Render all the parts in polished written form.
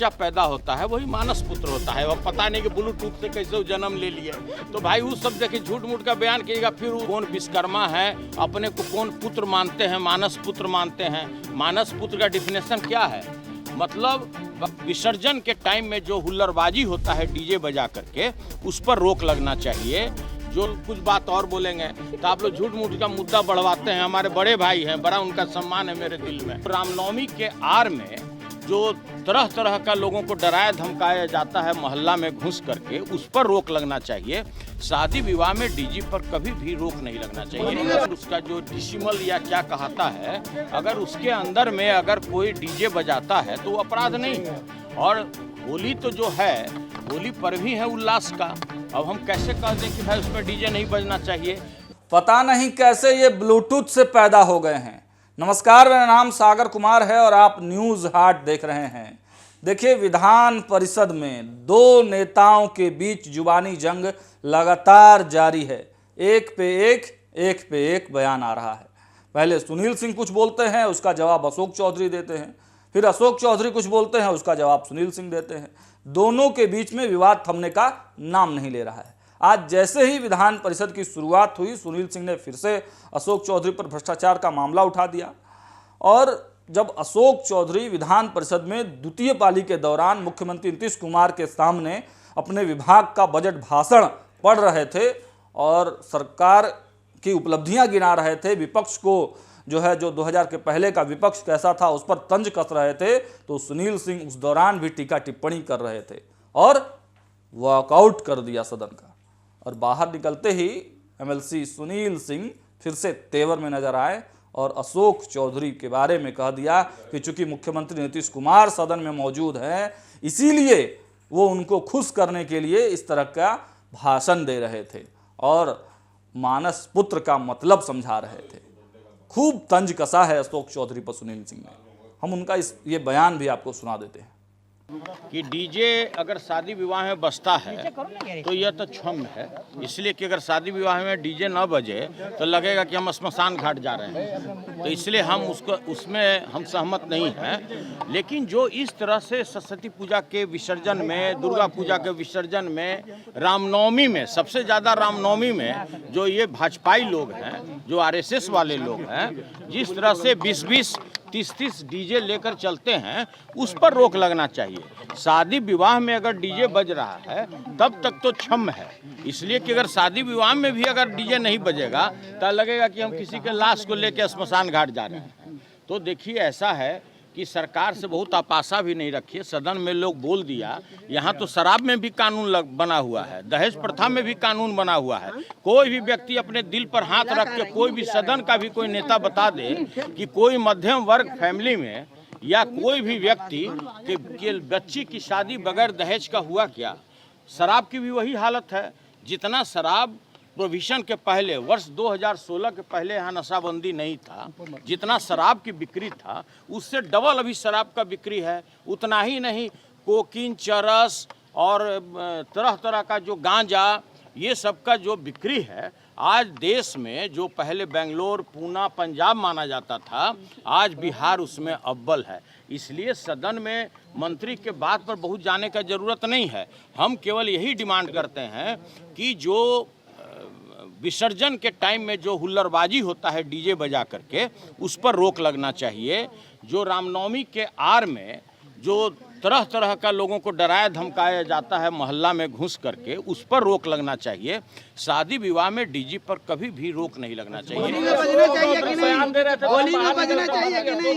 बच्चा पैदा होता है वही मानस पुत्र होता है। अब पता नहीं कि ब्लूटूथ से कैसे वो जन्म ले लिए, तो भाई उस सब देखिए झूठ मूठ का बयान कीजिएगा। फिर कौन विश्वकर्मा है, अपने को कौन पुत्र मानते हैं, मानस पुत्र मानते हैं। मानस पुत्र का डिफिनेशन क्या है? मतलब विसर्जन के टाइम में जो हुल्लड़बाजी होता है डीजे बजा करके, उस पर रोक लगना चाहिए। जो कुछ बात और बोलेंगे तो आप लोग झूठ मूठ का मुद्दा बढ़वाते हैं। हमारे बड़े भाई हैं, बड़ा उनका सम्मान है मेरे दिल में। रामनवमी के आड़ में जो तरह तरह का लोगों को डराया धमकाया जाता है मोहल्ला में घुस करके, उस पर रोक लगना चाहिए। शादी विवाह में डीजे पर कभी भी रोक नहीं लगना चाहिए। उसका जो डिसिमल या क्या कहता है, अगर उसके अंदर में अगर कोई डीजे बजाता है तो अपराध नहीं है। और होली तो जो है, होली पर भी है उल्लास का। अब हम कैसे कह दें कि भाई उसमें डीजे नहीं बजना चाहिए? पता नहीं कैसे ये ब्लूटूथ से पैदा हो गए हैं। नमस्कार, मेरा नाम सागर कुमार है और आप न्यूज़ हाट देख रहे हैं। देखिए, विधान परिषद में दो नेताओं के बीच जुबानी जंग लगातार जारी है। एक पे एक बयान आ रहा है। पहले सुनील सिंह कुछ बोलते हैं, उसका जवाब अशोक चौधरी देते हैं। फिर अशोक चौधरी कुछ बोलते हैं, उसका जवाब सुनील सिंह देते हैं। दोनों के बीच में विवाद थमने का नाम नहीं ले रहा है। आज जैसे ही विधान परिषद की शुरुआत हुई, सुनील सिंह ने फिर से अशोक चौधरी पर भ्रष्टाचार का मामला उठा दिया। और जब अशोक चौधरी विधान परिषद में द्वितीय पाली के दौरान मुख्यमंत्री नीतीश कुमार के सामने अपने विभाग का बजट भाषण पढ़ रहे थे और सरकार की उपलब्धियां गिना रहे थे, विपक्ष को जो 2000 के पहले का विपक्ष कैसा था उस पर तंज कस रहे थे, तो सुनील सिंह उस दौरान भी टीका टिप्पणी कर रहे थे और वॉकआउट कर दिया सदन का। और बाहर निकलते ही एमएलसी सुनील सिंह फिर से तेवर में नजर आए और अशोक चौधरी के बारे में कह दिया कि चूंकि मुख्यमंत्री नीतीश कुमार सदन में मौजूद हैं, इसीलिए वो उनको खुश करने के लिए इस तरह का भाषण दे रहे थे और मानस पुत्र का मतलब समझा रहे थे। खूब तंज कसा है अशोक चौधरी पर सुनील सिंह ने। हम उनका ये बयान भी आपको सुना देते हैं कि डीजे अगर शादी विवाह में बजता है तो यह तो क्षम्य है, इसलिए कि अगर शादी विवाह में डीजे न बजे तो लगेगा कि हम श्मशान घाट जा रहे हैं, तो इसलिए हम उसमें हम सहमत नहीं हैं। लेकिन जो इस तरह से सरस्वती पूजा के विसर्जन में, दुर्गा पूजा के विसर्जन में, रामनवमी में, सबसे ज़्यादा रामनवमी में जो ये भाजपाई लोग हैं, जो आरएसएस वाले लोग हैं, जिस तरह से 20-20 30-30 डीजे लेकर चलते हैं, उस पर रोक लगना चाहिए। शादी विवाह में अगर डीजे बज रहा है तब तक तो क्षम्य है, इसलिए कि अगर शादी विवाह में भी अगर डीजे नहीं बजेगा तो लगेगा कि हम किसी के लाश को लेकर श्मशान घाट जा रहे हैं। तो देखिए, ऐसा है कि सरकार से बहुत आपाशा भी नहीं रखिए। सदन में लोग बोल दिया, यहाँ तो शराब में भी कानून बना हुआ है, दहेज प्रथा में भी कानून बना हुआ है। कोई भी व्यक्ति अपने दिल पर हाथ रख के, कोई भी सदन का भी कोई नेता बता दे कि कोई मध्यम वर्ग फैमिली में या कोई भी व्यक्ति के बच्ची की शादी बगैर दहेज का हुआ क्या? शराब की भी वही हालत है। जितना शराब प्रोविशन के पहले, वर्ष 2016 के पहले यहाँ नशाबंदी नहीं था, जितना शराब की बिक्री था उससे डबल अभी शराब का बिक्री है। उतना ही नहीं, कोकीन, चरस और तरह तरह का जो गांजा, ये सब का जो बिक्री है, आज देश में जो पहले बेंगलोर, पूना, पंजाब माना जाता था, आज बिहार उसमें अव्वल है। इसलिए सदन में मंत्री के बात पर बहुत जाने का ज़रूरत नहीं है। हम केवल यही डिमांड करते हैं कि जो विसर्जन के टाइम में जो हुल्लड़बाजी होता है डीजे बजा करके, उस पर रोक लगना चाहिए। जो रामनवमी के आड़ में जो तरह तरह का लोगों को डराया धमकाया जाता है मोहल्ला में घुस करके, उस पर रोक लगना चाहिए। शादी विवाह में डीजे पर कभी भी रोक नहीं लगना चाहिए।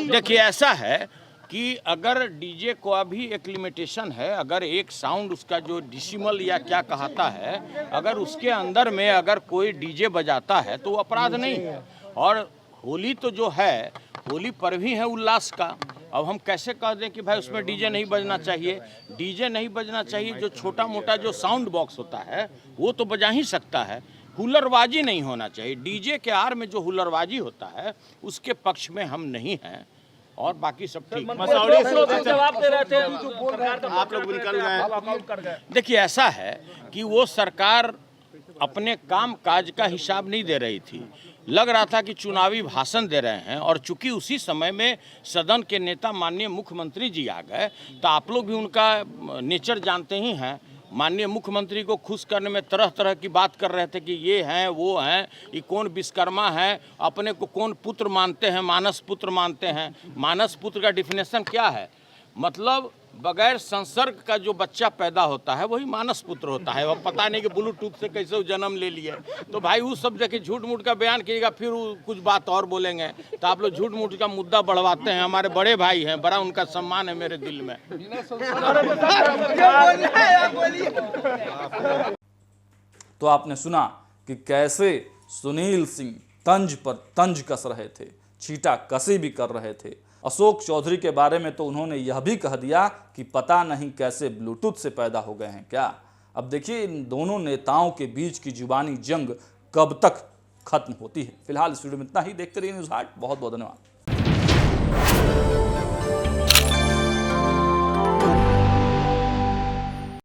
देखिए, ऐसा है कि अगर डीजे को अभी एक लिमिटेशन है, अगर एक साउंड उसका जो डिसिमल या क्या कहता है, अगर उसके अंदर में अगर कोई डीजे बजाता है तो अपराध नहीं है। और होली तो जो है, होली पर भी है उल्लास का। अब हम कैसे कह दें कि भाई उसमें डीजे नहीं बजना चाहिए? डीजे नहीं बजना चाहिए। जो छोटा मोटा जो साउंड बॉक्स होता है वो तो बजा ही सकता है, हुल्लड़बाजी नहीं होना चाहिए। डीजे के आड़ में जो हुल्लड़बाजी होता है उसके पक्ष में हम नहीं हैं। और बाकी सब ठीक। जवाब दे रहे थे, आप लोग निकल गए। देखिए, ऐसा है कि वो सरकार अपने काम काज का हिसाब नहीं दे रही थी। लग रहा था कि चुनावी भाषण दे रहे हैं, और चूंकि उसी समय में सदन के नेता माननीय मुख्यमंत्री जी आ गए, तो आप लोग भी उनका नेचर जानते ही हैं। माननीय मुख्यमंत्री को खुश करने में तरह तरह की बात कर रहे थे कि ये हैं, वो हैं, ये कौन विश्वकर्मा है, अपने को कौन पुत्र मानते हैं, मानस पुत्र मानते हैं। मानस पुत्र का डिफिनेशन क्या है? मतलब बगैर संसर्ग का जो बच्चा पैदा होता है वही मानस पुत्र होता है। अब पता नहीं कि ब्लूटूथ से कैसे वो जन्म ले लिए। तो भाई उस सब जगह झूठ मूठ का बयान कीजिएगा, फिर कुछ बात और बोलेंगे, तो आप लोग झूठ मूठ का मुद्दा बढ़वाते हैं। हमारे बड़े भाई हैं, बड़ा उनका सम्मान है मेरे दिल में। तो आपने सुना कि कैसे सुनील सिंह तंज पर तंज कस रहे थे, छीटा कसी भी कर रहे थे। अशोक चौधरी के बारे में तो उन्होंने यह भी कह दिया कि पता नहीं कैसे ब्लूटूथ से पैदा हो गए हैं क्या। अब देखिए इन दोनों नेताओं के बीच की जुबानी जंग कब तक खत्म होती है। फिलहाल इस वीडियो में इतना ही। देखते रहिए न्यूज़ हाट। बहुत बहुत धन्यवाद।